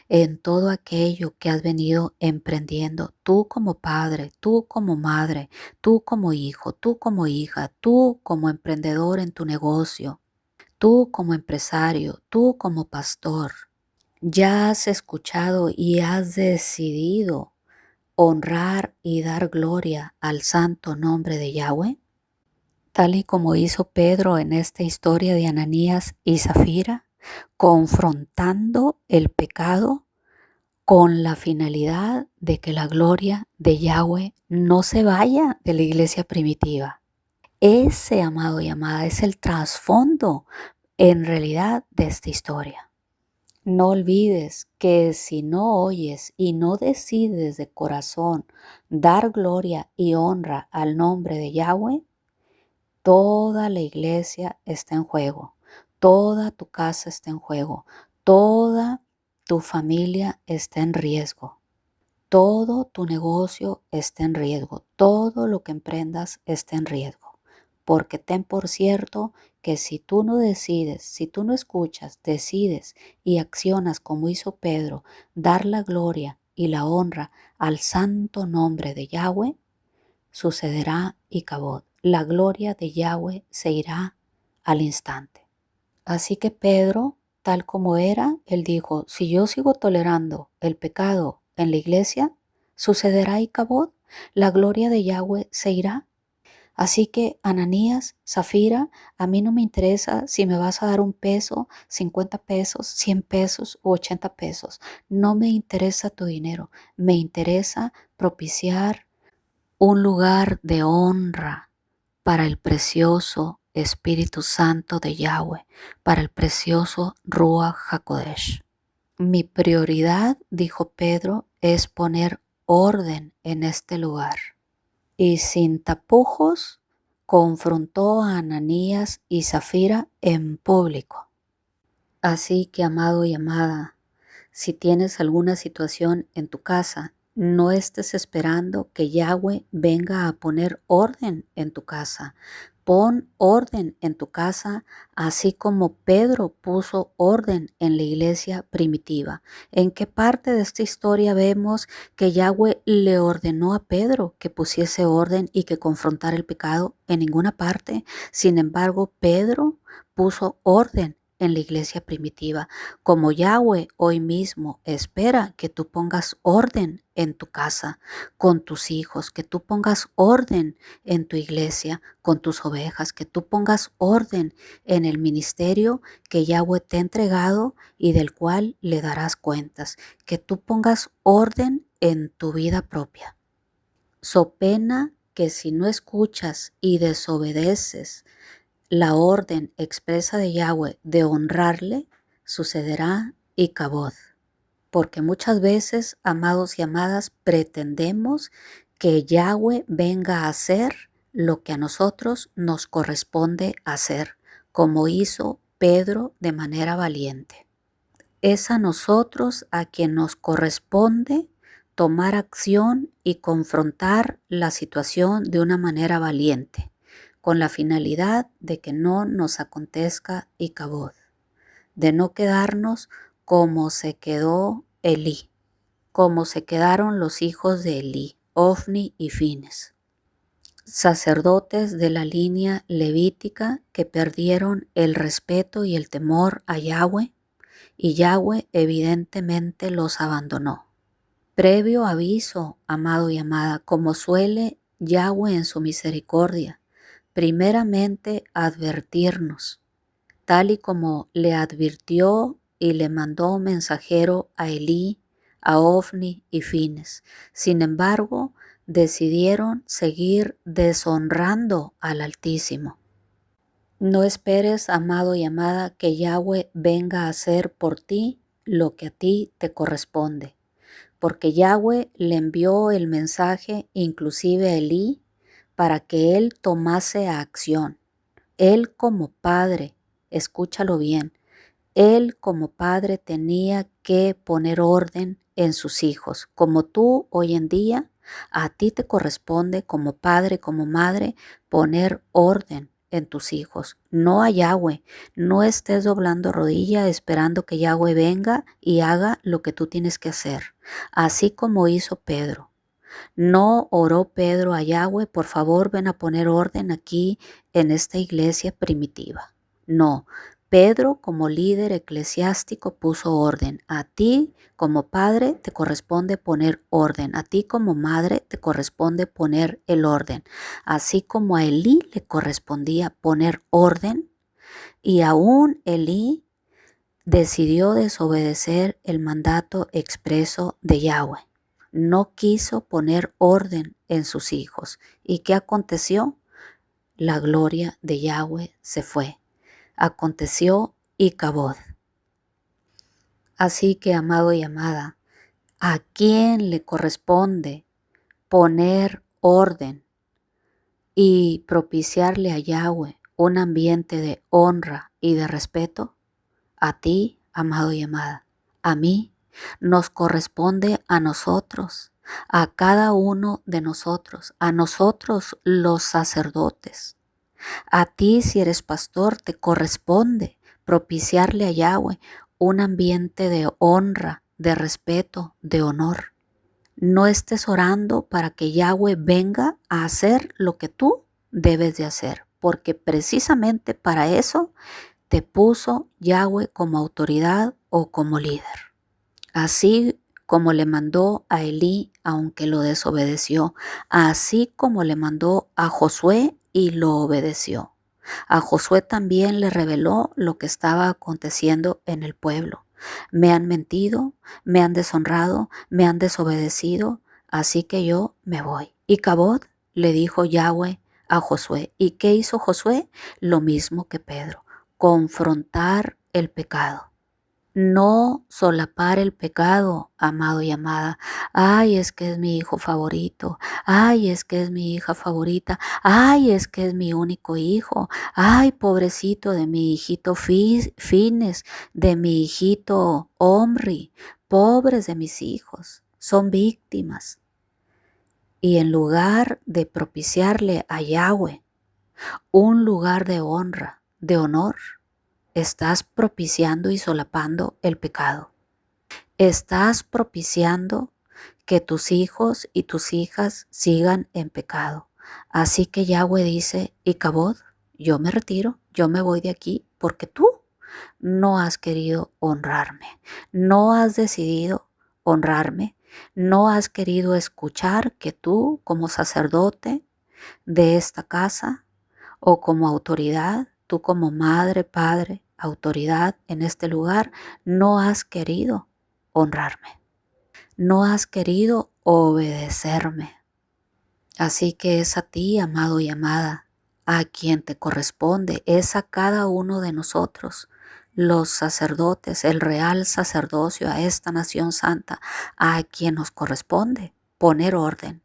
en todo aquello que has venido emprendiendo, tú como padre, tú como madre, tú como hijo, tú como hija, tú como emprendedor en tu negocio, tú como empresario, tú como pastor? ¿Ya has escuchado y has decidido honrar y dar gloria al santo nombre de Yahweh? Tal y como hizo Pedro en esta historia de Ananías y Zafira, confrontando el pecado con la finalidad de que la gloria de Yahweh no se vaya de la iglesia primitiva. Ese, amado y amada, es el trasfondo en realidad de esta historia. No olvides que si no oyes y no decides de corazón dar gloria y honra al nombre de Yahweh, toda la iglesia está en juego, toda tu casa está en juego, toda tu familia está en riesgo, todo tu negocio está en riesgo, todo lo que emprendas está en riesgo. Porque ten por cierto que si tú no decides, si tú no escuchas, decides y accionas como hizo Pedro, dar la gloria y la honra al santo nombre de Yahweh, sucederá Icabod. La gloria de Yahweh se irá al instante. Así que Pedro, tal como era, él dijo, si yo sigo tolerando el pecado en la iglesia, sucederá Icabod, la gloria de Yahweh se irá. Así que Ananías, Zafira, a mí no me interesa si me vas a dar 1 peso, 50 pesos, 100 pesos u 80 pesos. No me interesa tu dinero, me interesa propiciar un lugar de honra para el precioso Espíritu Santo de Yahweh, para el precioso Ruach HaKodesh. Mi prioridad, dijo Pedro, es poner orden en este lugar. Y sin tapujos confrontó a Ananías y Zafira en público. Así que, amado y amada, si tienes alguna situación en tu casa, no estés esperando que Yahweh venga a poner orden en tu casa. Pon orden en tu casa, así como Pedro puso orden en la iglesia primitiva. ¿En qué parte de esta historia vemos que Yahweh le ordenó a Pedro que pusiese orden y que confrontara el pecado? En ninguna parte. Sin embargo, Pedro puso orden en la iglesia primitiva, como Yahweh hoy mismo espera que tú pongas orden en tu casa, con tus hijos, que tú pongas orden en tu iglesia, con tus ovejas, que tú pongas orden en el ministerio que Yahweh te ha entregado y del cual le darás cuentas, que tú pongas orden en tu vida propia. So pena que si no escuchas y desobedeces la orden expresa de Yahweh de honrarle, sucederá Icabod. Porque muchas veces, amados y amadas, pretendemos que Yahweh venga a hacer lo que a nosotros nos corresponde hacer, como hizo Pedro de manera valiente. Es a nosotros a quien nos corresponde tomar acción y confrontar la situación de una manera valiente, con la finalidad de que no nos acontezca Icabod, de no quedarnos como se quedó Elí, como se quedaron los hijos de Elí, Ofni y Fines, sacerdotes de la línea levítica que perdieron el respeto y el temor a Yahweh, y Yahweh evidentemente los abandonó. Previo aviso, amado y amada, como suele Yahweh en su misericordia, primeramente advertirnos, tal y como le advirtió y le mandó mensajero a Elí, a Ofni y Fines. Sin embargo, decidieron seguir deshonrando al Altísimo. No esperes, amado y amada, que Yahweh venga a hacer por ti lo que a ti te corresponde, porque Yahweh le envió el mensaje inclusive a Elí para que él tomase acción. Él como padre, escúchalo bien, él como padre tenía que poner orden en sus hijos. Como tú hoy en día, a ti te corresponde como padre, como madre, poner orden en tus hijos. No a Yahweh. No estés doblando rodilla esperando que Yahweh venga y haga lo que tú tienes que hacer. Así como hizo Pedro. No oró Pedro a Yahweh, por favor ven a poner orden aquí en esta iglesia primitiva. No, Pedro como líder eclesiástico puso orden. A ti como padre te corresponde poner orden. A ti como madre te corresponde poner el orden. Así como a Elí le correspondía poner orden, y aún Elí decidió desobedecer el mandato expreso de Yahweh. No quiso poner orden en sus hijos. ¿Y qué aconteció? La gloria de Yahweh se fue. Aconteció Icabod. Así que, amado y amada, ¿a quién le corresponde poner orden y propiciarle a Yahweh un ambiente de honra y de respeto? A ti, amado y amada, a mí. Nos corresponde a nosotros, a cada uno de nosotros, a nosotros los sacerdotes. A ti, si eres pastor, te corresponde propiciarle a Yahweh un ambiente de honra, de respeto, de honor. No estés orando para que Yahweh venga a hacer lo que tú debes de hacer, porque precisamente para eso te puso Yahweh como autoridad o como líder. Así como le mandó a Elí, aunque lo desobedeció, así como le mandó a Josué y lo obedeció. A Josué también le reveló lo que estaba aconteciendo en el pueblo. Me han mentido, me han deshonrado, me han desobedecido, así que yo me voy. Y Cabot le dijo Yahweh a Josué. ¿Y qué hizo Josué? Lo mismo que Pedro, confrontar el pecado. No solapar el pecado, amado y amada. Ay, es que es mi hijo favorito. Ay, es que es mi hija favorita. Ay, es que es mi único hijo. Ay, pobrecito de mi hijito Fines, de mi hijito Omri. Pobres de mis hijos. Son víctimas. Y en lugar de propiciarle a Yahweh un lugar de honra, de honor, estás propiciando y solapando el pecado. Estás propiciando que tus hijos y tus hijas sigan en pecado. Así que Yahweh dice, Icabod, yo me retiro, yo me voy de aquí, porque tú no has querido honrarme, no has decidido honrarme, no has querido escuchar que tú como sacerdote de esta casa o como autoridad, tú como madre, padre, autoridad en este lugar, no has querido honrarme, no has querido obedecerme. Así que es a ti, amado y amada, a quien te corresponde, es a cada uno de nosotros, los sacerdotes, el real sacerdocio, a esta nación santa, a quien nos corresponde poner orden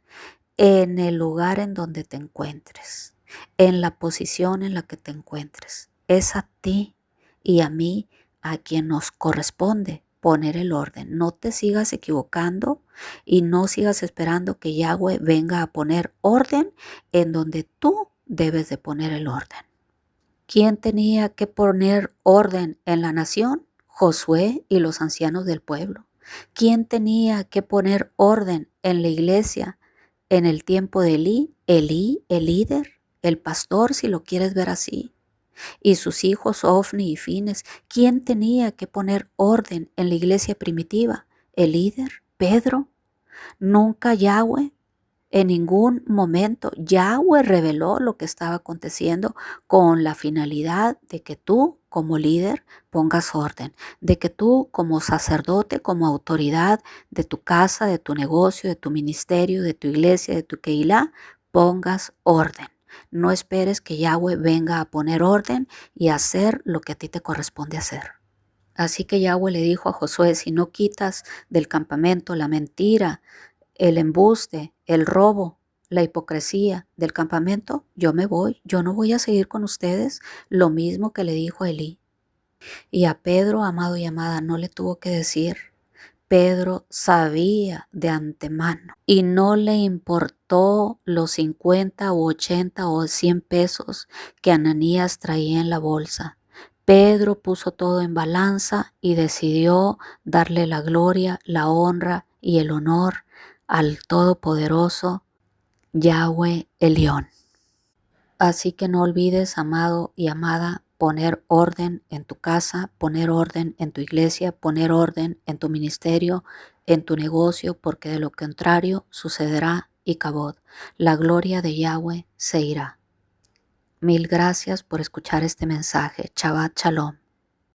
en el lugar en donde te encuentres, en la posición en la que te encuentres. Es a ti y a mí a quien nos corresponde poner el orden. No te sigas equivocando y no sigas esperando que Yahweh venga a poner orden en donde tú debes de poner el orden. ¿Quién tenía que poner orden en la nación? Josué y los ancianos del pueblo. ¿Quién tenía que poner orden en la iglesia en el tiempo de Elí? Elí, el líder, el pastor, si lo quieres ver así. Y sus hijos Ofni y Fines. ¿Quién tenía que poner orden en la iglesia primitiva? El líder, Pedro. Nunca Yahweh. En ningún momento Yahweh reveló lo que estaba aconteciendo con la finalidad de que tú como líder pongas orden, de que tú como sacerdote, como autoridad de tu casa, de tu negocio, de tu ministerio, de tu iglesia, de tu Keilah, pongas orden. No esperes que Yahweh venga a poner orden y hacer lo que a ti te corresponde hacer. Así que Yahweh le dijo a Josué, si no quitas del campamento la mentira, el embuste, el robo, la hipocresía del campamento, yo me voy, yo no voy a seguir con ustedes, lo mismo que le dijo a Elí. Y a Pedro, amado y amada, no le tuvo que decir. Pedro sabía de antemano y no le importó los 50 o 80 o 100 pesos que Ananías traía en la bolsa. Pedro puso todo en balanza y decidió darle la gloria, la honra y el honor al Todopoderoso Yahweh Elión. Así que no olvides, amado y amada, poner orden en tu casa, poner orden en tu iglesia, poner orden en tu ministerio, en tu negocio, porque de lo contrario sucederá y cabod. La gloria de Yahweh se irá. Mil gracias por escuchar este mensaje. Shabbat Shalom.